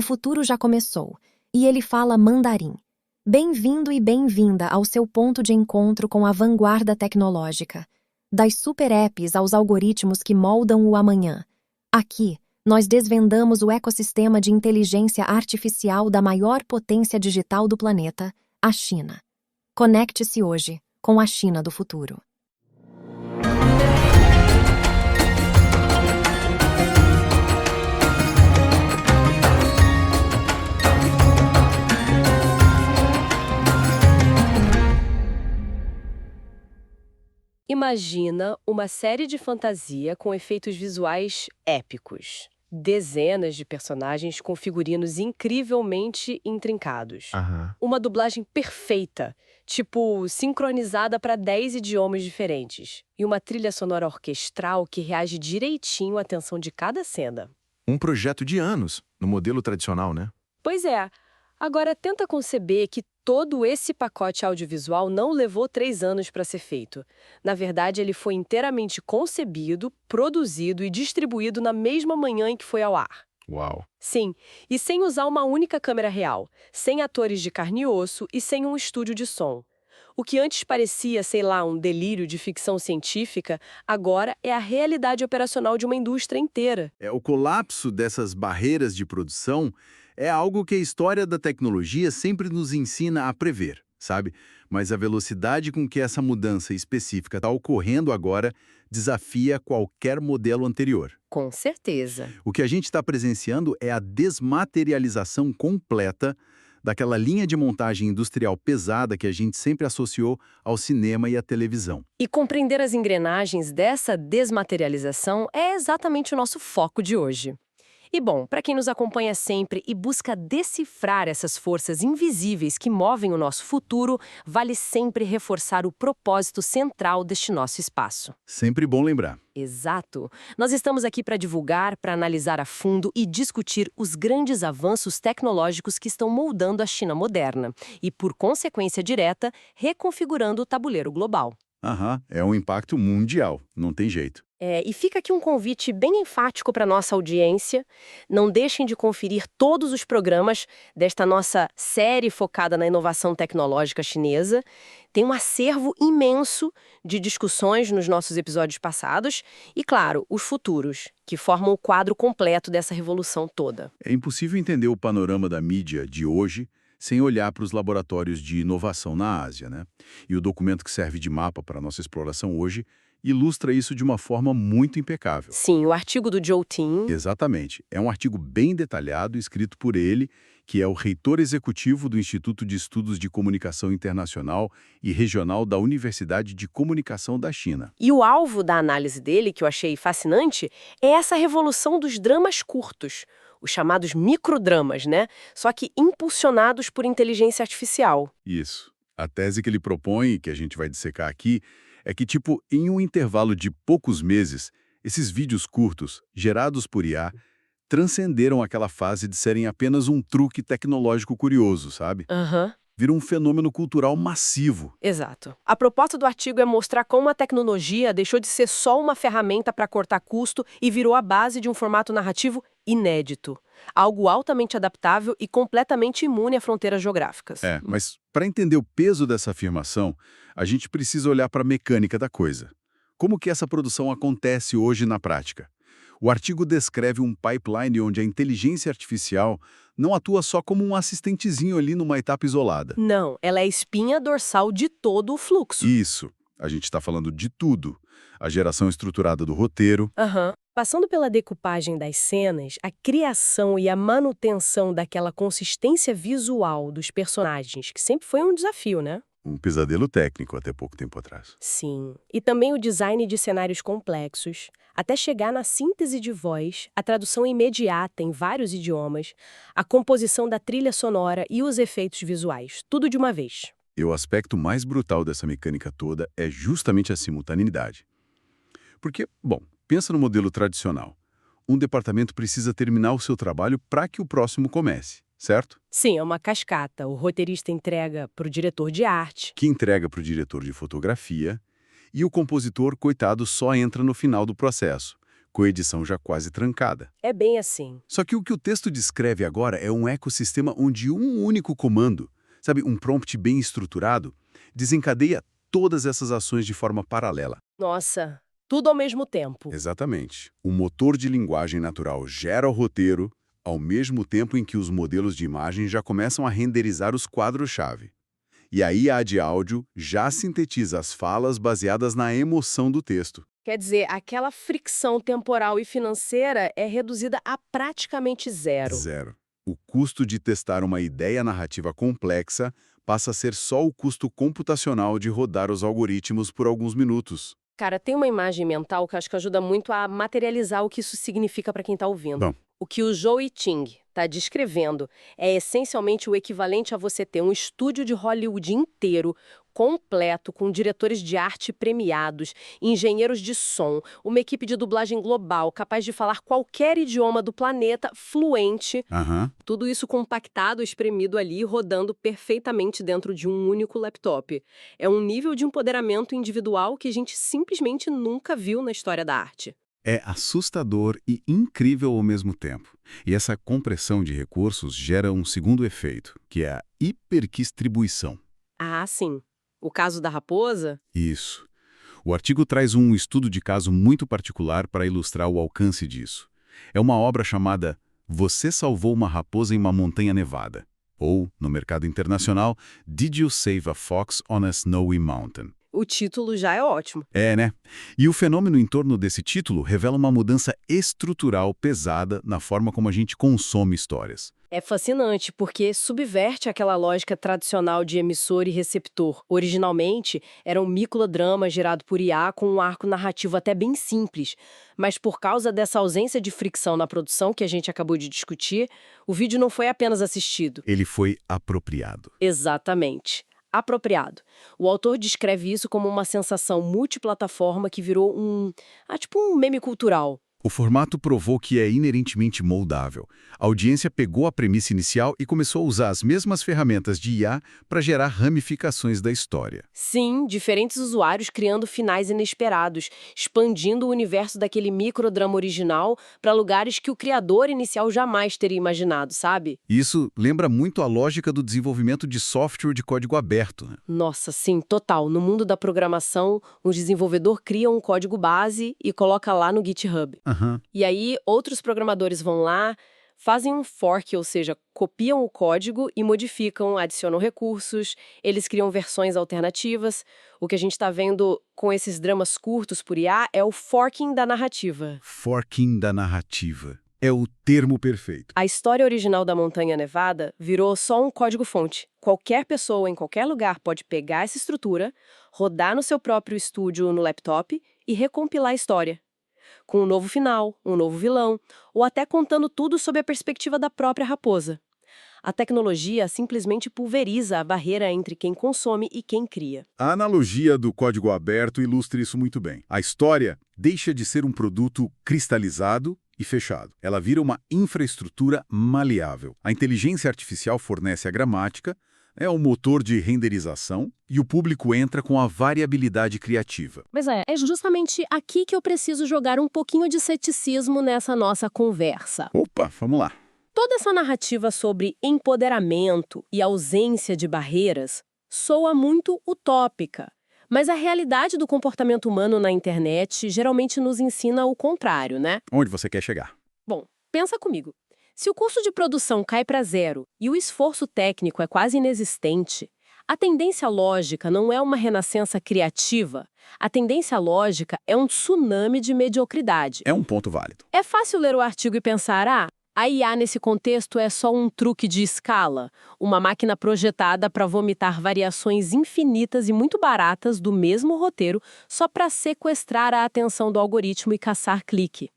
O futuro já começou, e ele fala mandarim. Bem-vindo e bem-vinda ao seu ponto de encontro com a vanguarda tecnológica. Das super apps aos algoritmos que moldam o amanhã. Aqui, nós desvendamos o ecossistema de inteligência artificial da maior potência digital do planeta, a China. Conecte-se hoje com a China do futuro. Imagina uma série de fantasia com efeitos visuais épicos. Dezenas de personagens com figurinos incrivelmente intrincados. Aham. Uma dublagem perfeita, tipo sincronizada para 10 idiomas diferentes. E uma trilha sonora orquestral que reage direitinho à tensão de cada cena. Um projeto de anos, no modelo tradicional, né? Pois é. Agora tenta conceber que todo esse pacote audiovisual não levou 3 anos para ser feito. Na verdade, ele foi inteiramente concebido, produzido e distribuído na mesma manhã em que foi ao ar. Uau. Sim, e sem usar uma única câmera real, sem atores de carne e osso e sem um estúdio de som. O que antes parecia, sei lá, um delírio de ficção científica, agora é a realidade operacional de uma indústria inteira. O colapso dessas barreiras de produção é algo que a história da tecnologia sempre nos ensina a prever, sabe? Mas a velocidade com que essa mudança específica está ocorrendo agora desafia qualquer modelo anterior. Com certeza. O que a gente está presenciando é a desmaterialização completa daquela linha de montagem industrial pesada que a gente sempre associou ao cinema e à televisão. E compreender as engrenagens dessa desmaterialização é exatamente o nosso foco de hoje. E bom, para quem nos acompanha sempre e busca decifrar essas forças invisíveis que movem o nosso futuro, vale sempre reforçar o propósito central deste nosso espaço. Sempre bom lembrar. Exato. Nós estamos aqui para divulgar, para analisar a fundo e discutir os grandes avanços tecnológicos que estão moldando a China moderna e, por consequência direta, reconfigurando o tabuleiro global. Aham, é um impacto mundial, não tem jeito. E fica aqui um convite bem enfático para a nossa audiência. Não deixem de conferir todos os programas desta nossa série focada na inovação tecnológica chinesa. Tem um acervo imenso de discussões nos nossos episódios passados e, claro, os futuros, que formam o quadro completo dessa revolução toda. É impossível entender o panorama da mídia de hoje sem olhar para os laboratórios de inovação na Ásia, né? E o documento que serve de mapa para a nossa exploração hoje ilustra isso de uma forma muito impecável. Sim, o artigo do Zhou Tin. Exatamente. É um artigo bem detalhado, escrito por ele, que é o reitor executivo do Instituto de Estudos de Comunicação Internacional e Regional da Universidade de Comunicação da China. E o alvo da análise dele, que eu achei fascinante, é essa revolução dos dramas curtos, os chamados microdramas, né? Só que impulsionados por inteligência artificial. Isso. A tese que ele propõe, que a gente vai dissecar aqui, é que, em um intervalo de poucos meses, esses vídeos curtos, gerados por IA, transcenderam aquela fase de serem apenas um truque tecnológico curioso, sabe? Aham. Viram um fenômeno cultural massivo. Exato. A proposta do artigo é mostrar como a tecnologia deixou de ser só uma ferramenta para cortar custo e virou a base de um formato narrativo inédito. Algo altamente adaptável e completamente imune a fronteiras geográficas. Mas para entender o peso dessa afirmação, a gente precisa olhar para a mecânica da coisa. Como que essa produção acontece hoje na prática? O artigo descreve um pipeline onde a inteligência artificial não atua só como um assistentezinho ali numa etapa isolada. Não, ela é a espinha dorsal de todo o fluxo. Isso. A gente está falando de tudo. A geração estruturada do roteiro. Passando pela decupagem das cenas, a criação e a manutenção daquela consistência visual dos personagens, que sempre foi um desafio, né? Um pesadelo técnico até pouco tempo atrás. Sim. E também o design de cenários complexos, até chegar na síntese de voz, a tradução imediata em vários idiomas, a composição da trilha sonora e os efeitos visuais, tudo de uma vez. E o aspecto mais brutal dessa mecânica toda é justamente a simultaneidade. Porque, pensa no modelo tradicional. Um departamento precisa terminar o seu trabalho para que o próximo comece, certo? Sim, é uma cascata. O roteirista entrega para o diretor de arte. Que entrega para o diretor de fotografia. E o compositor, coitado, só entra no final do processo, com a edição já quase trancada. É bem assim. Só que o texto descreve agora é um ecossistema onde um único comando, sabe, um prompt bem estruturado, desencadeia todas essas ações de forma paralela. Nossa, tudo ao mesmo tempo. Exatamente. O motor de linguagem natural gera o roteiro, ao mesmo tempo em que os modelos de imagem já começam a renderizar os quadros-chave. E a IA de áudio já sintetiza as falas baseadas na emoção do texto. Quer dizer, aquela fricção temporal e financeira é reduzida a praticamente zero. Zero. O custo de testar uma ideia narrativa complexa passa a ser só o custo computacional de rodar os algoritmos por alguns minutos. Cara, tem uma imagem mental que eu acho que ajuda muito a materializar o que isso significa para quem está ouvindo. Bom. O que o Joey Ching está descrevendo é essencialmente o equivalente a você ter um estúdio de Hollywood inteiro, completo, com diretores de arte premiados, engenheiros de som, uma equipe de dublagem global capaz de falar qualquer idioma do planeta fluente. Tudo isso compactado, espremido ali, rodando perfeitamente dentro de um único laptop. É um nível de empoderamento individual que a gente simplesmente nunca viu na história da arte. É assustador e incrível ao mesmo tempo. E essa compressão de recursos gera um segundo efeito, que é a hiperdistribuição. Ah, sim. O caso da raposa? Isso. O artigo traz um estudo de caso muito particular para ilustrar o alcance disso. É uma obra chamada Você Salvou uma Raposa em uma Montanha Nevada, ou, no mercado internacional, Did You Save a Fox on a Snowy Mountain? O título já é ótimo. É, né? E o fenômeno em torno desse título revela uma mudança estrutural pesada na forma como a gente consome histórias. É fascinante, porque subverte aquela lógica tradicional de emissor e receptor. Originalmente, era um microdrama gerado por IA com um arco narrativo até bem simples. Mas por causa dessa ausência de fricção na produção que a gente acabou de discutir, o vídeo não foi apenas assistido. Ele foi apropriado. Exatamente. Apropriado. O autor descreve isso como uma sensação multiplataforma que virou tipo um meme cultural. O formato provou que é inerentemente moldável. A audiência pegou a premissa inicial e começou a usar as mesmas ferramentas de IA para gerar ramificações da história. Sim, diferentes usuários criando finais inesperados, expandindo o universo daquele microdrama original para lugares que o criador inicial jamais teria imaginado, sabe? Isso lembra muito a lógica do desenvolvimento de software de código aberto, né? Nossa, sim, total. No mundo da programação, um desenvolvedor cria um código base e coloca lá no GitHub. E aí, outros programadores vão lá, fazem um fork, ou seja, copiam o código e modificam, adicionam recursos, eles criam versões alternativas. O que a gente está vendo com esses dramas curtos por IA é o forking da narrativa. Forking da narrativa. É o termo perfeito. A história original da Montanha Nevada virou só um código-fonte. Qualquer pessoa, em qualquer lugar, pode pegar essa estrutura, rodar no seu próprio estúdio no laptop e recompilar a história. Com um novo final, um novo vilão, ou até contando tudo sob a perspectiva da própria raposa. A tecnologia simplesmente pulveriza a barreira entre quem consome e quem cria. A analogia do código aberto ilustra isso muito bem. A história deixa de ser um produto cristalizado e fechado. Ela vira uma infraestrutura maleável. A inteligência artificial fornece a gramática, é um motor de renderização e o público entra com a variabilidade criativa. Mas é justamente aqui que eu preciso jogar um pouquinho de ceticismo nessa nossa conversa. Opa, vamos lá. Toda essa narrativa sobre empoderamento e ausência de barreiras soa muito utópica. Mas a realidade do comportamento humano na internet geralmente nos ensina o contrário, né? Onde você quer chegar? Bom, pensa comigo. Se o custo de produção cai para zero e o esforço técnico é quase inexistente, a tendência lógica não é uma renascença criativa. A tendência lógica é um tsunami de mediocridade. É um ponto válido. É fácil ler o artigo e pensar, a IA nesse contexto é só um truque de escala, uma máquina projetada para vomitar variações infinitas e muito baratas do mesmo roteiro só para sequestrar a atenção do algoritmo e caçar clique.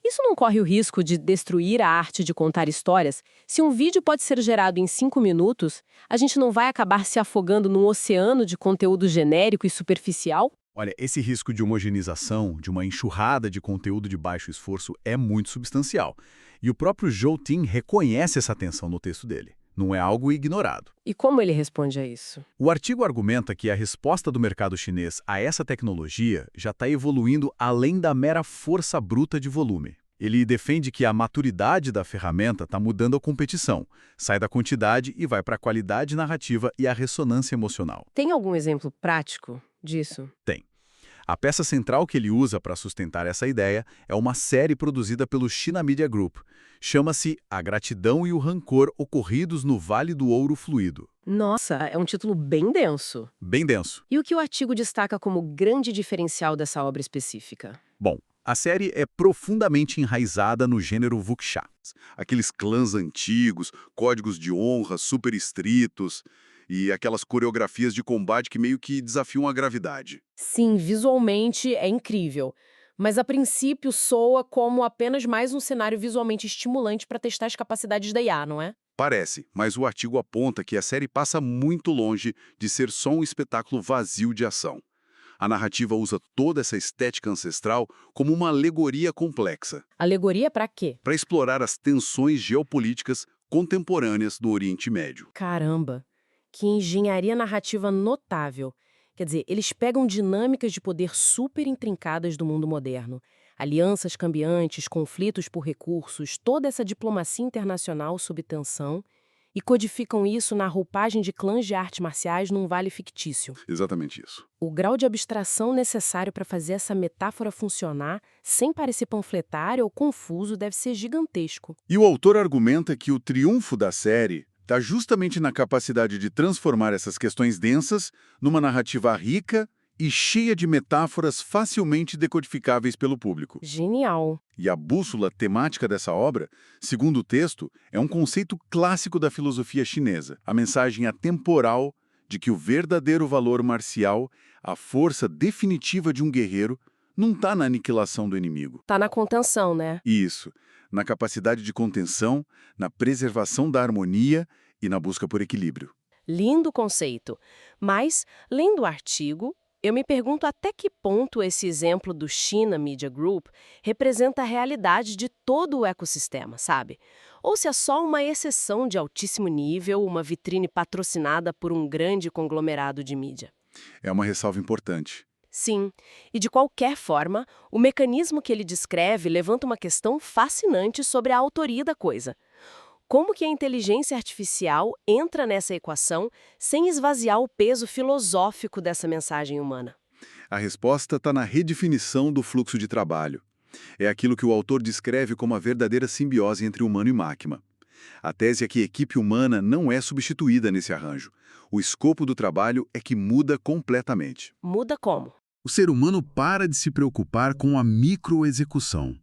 Isso não corre o risco de destruir a arte de contar histórias? Se um vídeo pode ser gerado em 5 minutos, a gente não vai acabar se afogando num oceano de conteúdo genérico e superficial? Olha, esse risco de homogeneização, de uma enxurrada de conteúdo de baixo esforço é muito substancial. E o próprio Joe Ting reconhece essa tensão no texto dele. não é algo ignorado. E como ele responde a isso? O artigo argumenta que a resposta do mercado chinês a essa tecnologia já está evoluindo além da mera força bruta de volume. Ele defende que a maturidade da ferramenta está mudando a competição, sai da quantidade e vai para a qualidade narrativa e a ressonância emocional. Tem algum exemplo prático disso? Tem. A peça central que ele usa para sustentar essa ideia é uma série produzida pelo China Media Group. Chama-se A Gratidão e o Rancor Ocorridos no Vale do Ouro Fluido. Nossa, é um título bem denso. Bem denso. E o que o artigo destaca como grande diferencial dessa obra específica? Bom, a série é profundamente enraizada no gênero wuxia. Aqueles clãs antigos, códigos de honra super estritos e aquelas coreografias de combate que meio que desafiam a gravidade. Sim, visualmente é incrível. Mas a princípio soa como apenas mais um cenário visualmente estimulante para testar as capacidades da IA, não é? Parece, mas o artigo aponta que a série passa muito longe de ser só um espetáculo vazio de ação. A narrativa usa toda essa estética ancestral como uma alegoria complexa. Alegoria para quê? Para explorar as tensões geopolíticas contemporâneas do Oriente Médio. Caramba, que engenharia narrativa notável. Quer dizer, eles pegam dinâmicas de poder super intrincadas do mundo moderno. Alianças cambiantes, conflitos por recursos, toda essa diplomacia internacional sob tensão, e codificam isso na roupagem de clãs de artes marciais num vale fictício. Exatamente isso. O grau de abstração necessário para fazer essa metáfora funcionar, sem parecer panfletário ou confuso, deve ser gigantesco. E o autor argumenta que o triunfo da série está justamente na capacidade de transformar essas questões densas numa narrativa rica e cheia de metáforas facilmente decodificáveis pelo público. Genial. E a bússola temática dessa obra, segundo o texto, é um conceito clássico da filosofia chinesa, a mensagem atemporal de que o verdadeiro valor marcial, a força definitiva de um guerreiro, não está na aniquilação do inimigo. Tá na contenção, né? Isso, na capacidade de contenção, na preservação da harmonia e na busca por equilíbrio. Lindo conceito. Mas, lendo o artigo, eu me pergunto até que ponto esse exemplo do China Media Group representa a realidade de todo o ecossistema, sabe? Ou se é só uma exceção de altíssimo nível, uma vitrine patrocinada por um grande conglomerado de mídia. É uma ressalva importante. Sim, e de qualquer forma, o mecanismo que ele descreve levanta uma questão fascinante sobre a autoria da coisa. Como que a inteligência artificial entra nessa equação sem esvaziar o peso filosófico dessa mensagem humana? A resposta está na redefinição do fluxo de trabalho. É aquilo que o autor descreve como a verdadeira simbiose entre humano e máquina. A tese é que a equipe humana não é substituída nesse arranjo. O escopo do trabalho é que muda completamente. Muda como? O ser humano para de se preocupar com a microexecução.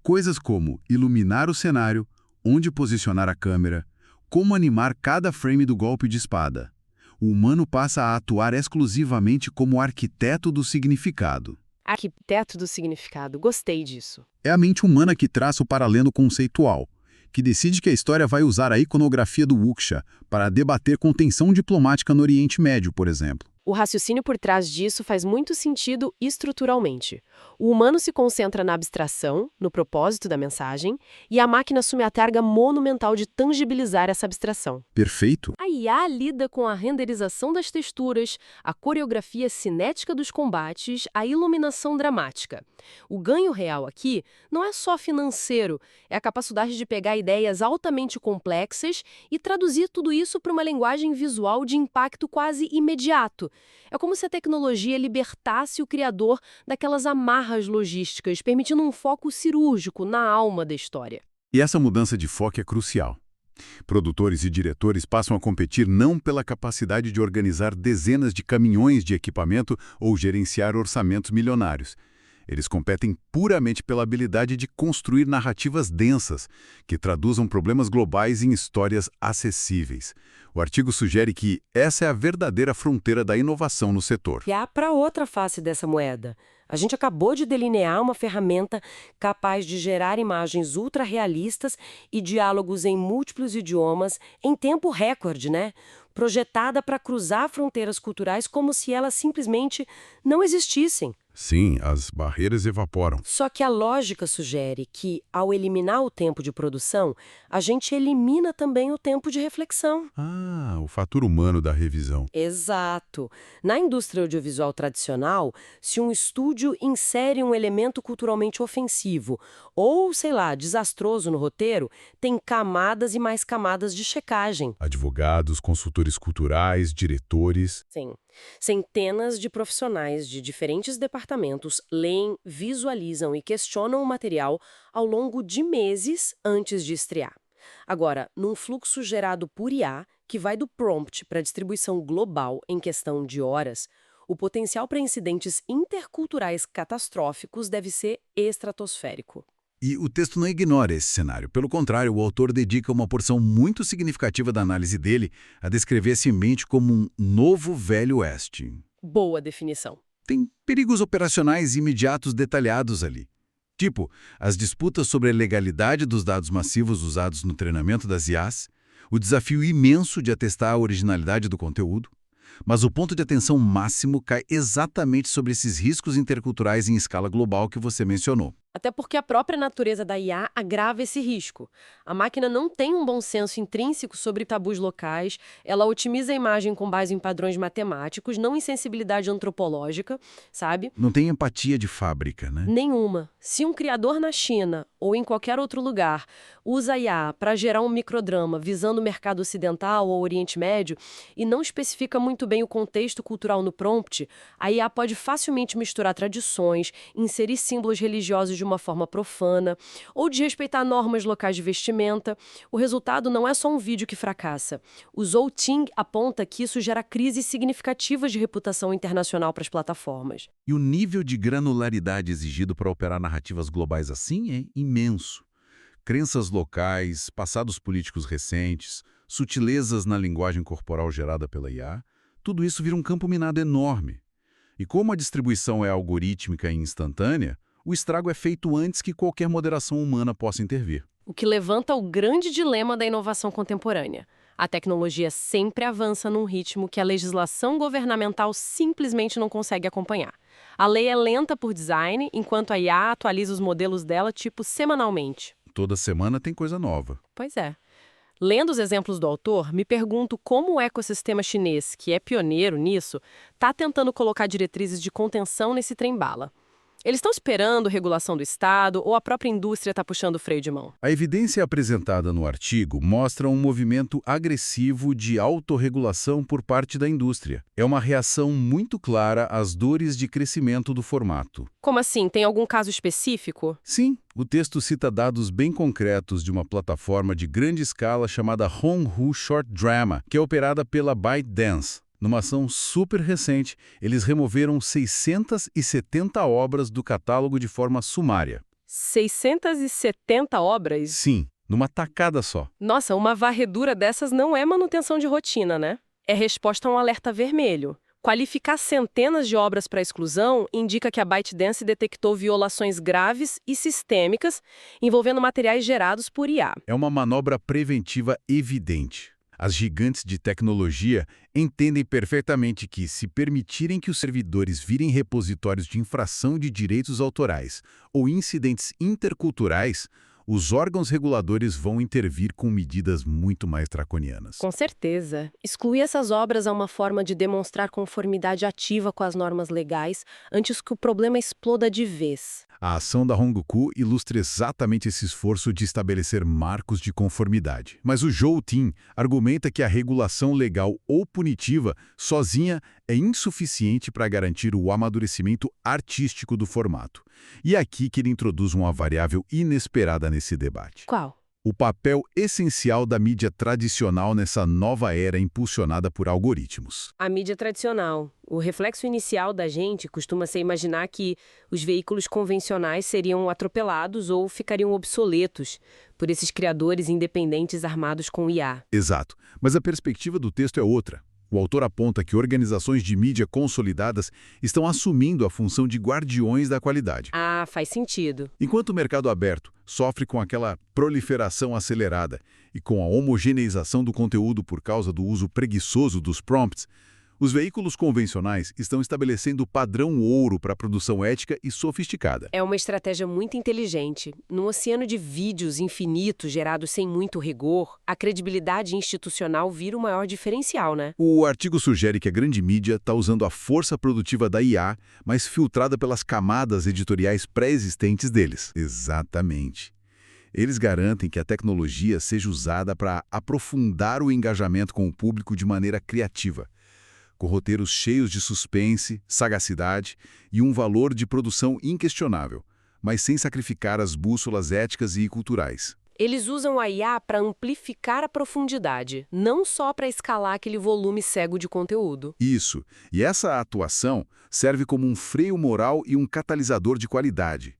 Coisas como iluminar o cenário, onde posicionar a câmera, como animar cada frame do golpe de espada. O humano passa a atuar exclusivamente como arquiteto do significado. Arquiteto do significado, gostei disso. É a mente humana que traça o paralelo conceitual, que decide que a história vai usar a iconografia do wuxia para debater contenção diplomática no Oriente Médio, por exemplo. O raciocínio por trás disso faz muito sentido estruturalmente. O humano se concentra na abstração, no propósito da mensagem, e a máquina assume a carga monumental de tangibilizar essa abstração. Perfeito? A IA lida com a renderização das texturas, a coreografia cinética dos combates, a iluminação dramática. O ganho real aqui não é só financeiro, é a capacidade de pegar ideias altamente complexas e traduzir tudo isso para uma linguagem visual de impacto quase imediato. É como se a tecnologia libertasse o criador daquelas amarras logísticas, permitindo um foco cirúrgico na alma da história. E essa mudança de foco é crucial. Produtores e diretores passam a competir não pela capacidade de organizar dezenas de caminhões de equipamento ou gerenciar orçamentos milionários. Eles competem puramente pela habilidade de construir narrativas densas, que traduzam problemas globais em histórias acessíveis. O artigo sugere que essa é a verdadeira fronteira da inovação no setor. E há para outra face dessa moeda. A gente acabou de delinear uma ferramenta capaz de gerar imagens ultra-realistas e diálogos em múltiplos idiomas em tempo recorde, né? Projetada para cruzar fronteiras culturais como se elas simplesmente não existissem. Sim, as barreiras evaporam. Só que a lógica sugere que, ao eliminar o tempo de produção, a gente elimina também o tempo de reflexão. Ah, o fator humano da revisão. Exato. Na indústria audiovisual tradicional, se um estúdio insere um elemento culturalmente ofensivo ou, sei lá, desastroso no roteiro, tem camadas e mais camadas de checagem. Advogados, consultores culturais, diretores. Sim. Centenas de profissionais de diferentes departamentos leem, visualizam e questionam o material ao longo de meses antes de estrear. Agora, num fluxo gerado por IA, que vai do prompt para a distribuição global em questão de horas, o potencial para incidentes interculturais catastróficos deve ser estratosférico. E o texto não ignora esse cenário. Pelo contrário, o autor dedica uma porção muito significativa da análise dele a descrever esse ambiente como um novo Velho Oeste. Boa definição. Tem perigos operacionais imediatos detalhados ali. Tipo, as disputas sobre a legalidade dos dados massivos usados no treinamento das IAs, o desafio imenso de atestar a originalidade do conteúdo, mas o ponto de atenção máximo cai exatamente sobre esses riscos interculturais em escala global que você mencionou. Até porque a própria natureza da IA agrava esse risco. A máquina não tem um bom senso intrínseco sobre tabus locais, ela otimiza a imagem com base em padrões matemáticos, não em sensibilidade antropológica, sabe? Não tem empatia de fábrica, né? Nenhuma. Se um criador na China ou em qualquer outro lugar usa a IA para gerar um microdrama visando o mercado ocidental ou Oriente Médio e não especifica muito bem o contexto cultural no prompt, a IA pode facilmente misturar tradições, inserir símbolos religiosos de uma forma profana ou desrespeitar normas locais de vestimenta. O resultado não é só um vídeo que fracassa. O Zhou Ting aponta que isso gera crises significativas de reputação internacional para as plataformas. E o nível de granularidade exigido para operar narrativas globais assim é imenso. Crenças locais, passados políticos recentes, sutilezas na linguagem corporal gerada pela IA, tudo isso vira um campo minado enorme. E como a distribuição é algorítmica e instantânea, o estrago é feito antes que qualquer moderação humana possa intervir. O que levanta o grande dilema da inovação contemporânea. A tecnologia sempre avança num ritmo que a legislação governamental simplesmente não consegue acompanhar. A lei é lenta por design, enquanto a IA atualiza os modelos dela, semanalmente. Toda semana tem coisa nova. Pois é. Lendo os exemplos do autor, me pergunto como o ecossistema chinês, que é pioneiro nisso, está tentando colocar diretrizes de contenção nesse trem-bala. Eles estão esperando regulação do Estado ou a própria indústria está puxando o freio de mão? A evidência apresentada no artigo mostra um movimento agressivo de autorregulação por parte da indústria. É uma reação muito clara às dores de crescimento do formato. Como assim? Tem algum caso específico? Sim, o texto cita dados bem concretos de uma plataforma de grande escala chamada Honghu Short Drama, que é operada pela ByteDance. Numa ação super recente, eles removeram 670 obras do catálogo de forma sumária. 670 obras? Sim, numa tacada só. Nossa, uma varredura dessas não é manutenção de rotina, né? É resposta a um alerta vermelho. Qualificar centenas de obras para exclusão indica que a ByteDance detectou violações graves e sistêmicas envolvendo materiais gerados por IA. É uma manobra preventiva evidente. As gigantes de tecnologia entendem perfeitamente que, se permitirem que os servidores virem repositórios de infração de direitos autorais ou incidentes interculturais, os órgãos reguladores vão intervir com medidas muito mais draconianas. Com certeza. Excluir essas obras é uma forma de demonstrar conformidade ativa com as normas legais antes que o problema exploda de vez. A ação da Hongku ilustra exatamente esse esforço de estabelecer marcos de conformidade. Mas o Zhou Ting argumenta que a regulação legal ou punitiva sozinha é insuficiente para garantir o amadurecimento artístico do formato. E é aqui que ele introduz uma variável inesperada nesse debate. Qual? O papel essencial da mídia tradicional nessa nova era impulsionada por algoritmos. A mídia tradicional. O reflexo inicial da gente costuma ser imaginar que os veículos convencionais seriam atropelados ou ficariam obsoletos por esses criadores independentes armados com IA. Exato, mas a perspectiva do texto é outra. O autor aponta que organizações de mídia consolidadas estão assumindo a função de guardiões da qualidade. Ah, faz sentido. Enquanto o mercado aberto sofre com aquela proliferação acelerada e com a homogeneização do conteúdo por causa do uso preguiçoso dos prompts, Os veículos convencionais estão estabelecendo o padrão ouro para a produção ética e sofisticada. É uma estratégia muito inteligente. Num oceano de vídeos infinitos gerados sem muito rigor, a credibilidade institucional vira o maior diferencial, né? O artigo sugere que a grande mídia está usando a força produtiva da IA, mas filtrada pelas camadas editoriais pré-existentes deles. Exatamente. Eles garantem que a tecnologia seja usada para aprofundar o engajamento com o público de maneira criativa, com roteiros cheios de suspense, sagacidade e um valor de produção inquestionável, mas sem sacrificar as bússolas éticas e culturais. Eles usam a IA para amplificar a profundidade, não só para escalar aquele volume cego de conteúdo. Isso, e essa atuação serve como um freio moral e um catalisador de qualidade.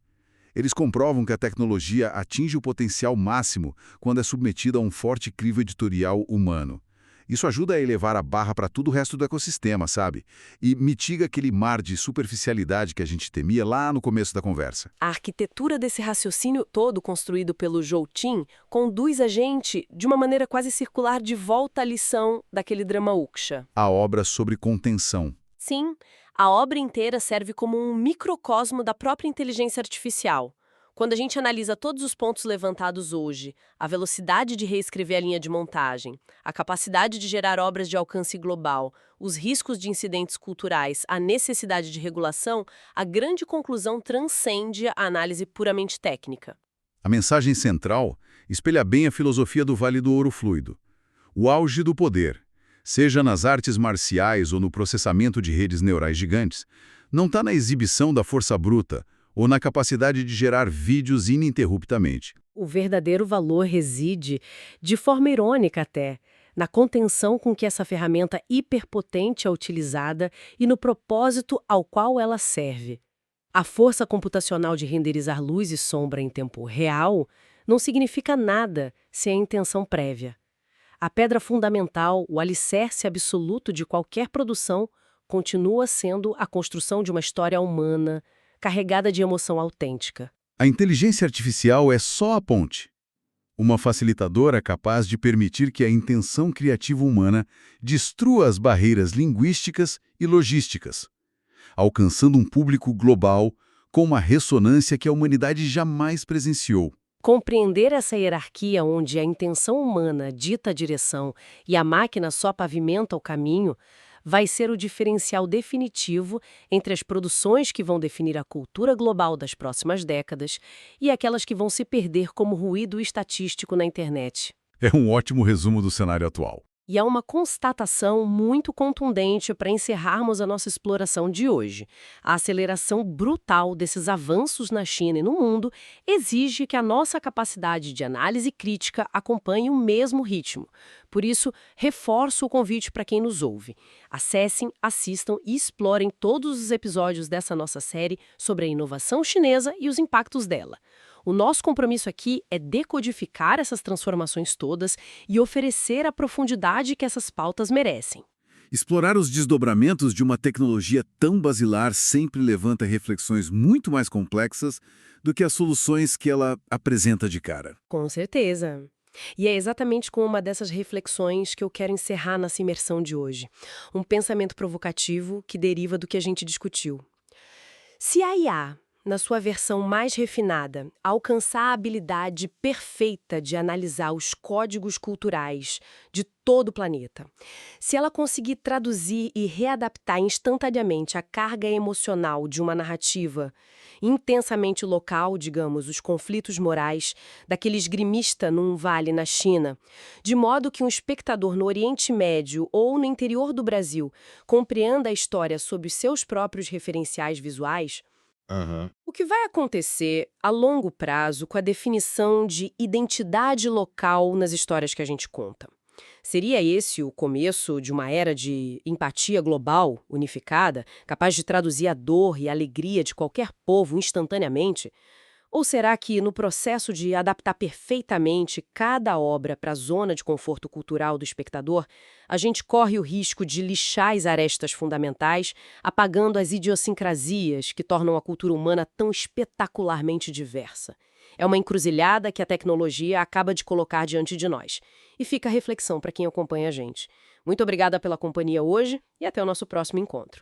Eles comprovam que a tecnologia atinge o potencial máximo quando é submetida a um forte crivo editorial humano. Isso ajuda a elevar a barra para todo o resto do ecossistema, sabe? E mitiga aquele mar de superficialidade que a gente temia lá no começo da conversa. A arquitetura desse raciocínio todo construído pelo Zhou Tin conduz a gente, de uma maneira quase circular, de volta à lição daquele drama Uksha. A obra sobre contenção. Sim, a obra inteira serve como um microcosmo da própria inteligência artificial. Quando a gente analisa todos os pontos levantados hoje, a velocidade de reescrever a linha de montagem, a capacidade de gerar obras de alcance global, os riscos de incidentes culturais, a necessidade de regulação, a grande conclusão transcende a análise puramente técnica. A mensagem central espelha bem a filosofia do Vale do Ouro Fluido. O auge do poder, seja nas artes marciais ou no processamento de redes neurais gigantes, não está na exibição da força bruta, ou na capacidade de gerar vídeos ininterruptamente. O verdadeiro valor reside, de forma irônica até, na contenção com que essa ferramenta hiperpotente é utilizada e no propósito ao qual ela serve. A força computacional de renderizar luz e sombra em tempo real não significa nada sem a intenção prévia. A pedra fundamental, o alicerce absoluto de qualquer produção, continua sendo a construção de uma história humana, carregada de emoção autêntica. A inteligência artificial é só a ponte. Uma facilitadora capaz de permitir que a intenção criativa humana destrua as barreiras linguísticas e logísticas, alcançando um público global com uma ressonância que a humanidade jamais presenciou. Compreender essa hierarquia onde a intenção humana dita a direção e a máquina só pavimenta o caminho vai ser o diferencial definitivo entre as produções que vão definir a cultura global das próximas décadas e aquelas que vão se perder como ruído estatístico na internet. É um ótimo resumo do cenário atual. E é uma constatação muito contundente para encerrarmos a nossa exploração de hoje. A aceleração brutal desses avanços na China e no mundo exige que a nossa capacidade de análise crítica acompanhe o mesmo ritmo. Por isso, reforço o convite para quem nos ouve. Acessem, assistam e explorem todos os episódios dessa nossa série sobre a inovação chinesa e os impactos dela. O nosso compromisso aqui é decodificar essas transformações todas e oferecer a profundidade que essas pautas merecem. Explorar os desdobramentos de uma tecnologia tão basilar sempre levanta reflexões muito mais complexas do que as soluções que ela apresenta de cara. Com certeza. E é exatamente com uma dessas reflexões que eu quero encerrar nossa imersão de hoje. Um pensamento provocativo que deriva do que a gente discutiu. Se a IA, na sua versão mais refinada, alcançar a habilidade perfeita de analisar os códigos culturais de todo o planeta, se ela conseguir traduzir e readaptar instantaneamente a carga emocional de uma narrativa intensamente local, digamos, os conflitos morais daquele esgrimista num vale na China, de modo que um espectador no Oriente Médio ou no interior do Brasil compreenda a história sob os seus próprios referenciais visuais, o que vai acontecer a longo prazo com a definição de identidade local nas histórias que a gente conta? Seria esse o começo de uma era de empatia global, unificada, capaz de traduzir a dor e a alegria de qualquer povo instantaneamente? Ou será que, no processo de adaptar perfeitamente cada obra para a zona de conforto cultural do espectador, a gente corre o risco de lixar as arestas fundamentais, apagando as idiosincrasias que tornam a cultura humana tão espetacularmente diversa? É uma encruzilhada que a tecnologia acaba de colocar diante de nós. E fica a reflexão para quem acompanha a gente. Muito obrigada pela companhia hoje e até o nosso próximo encontro.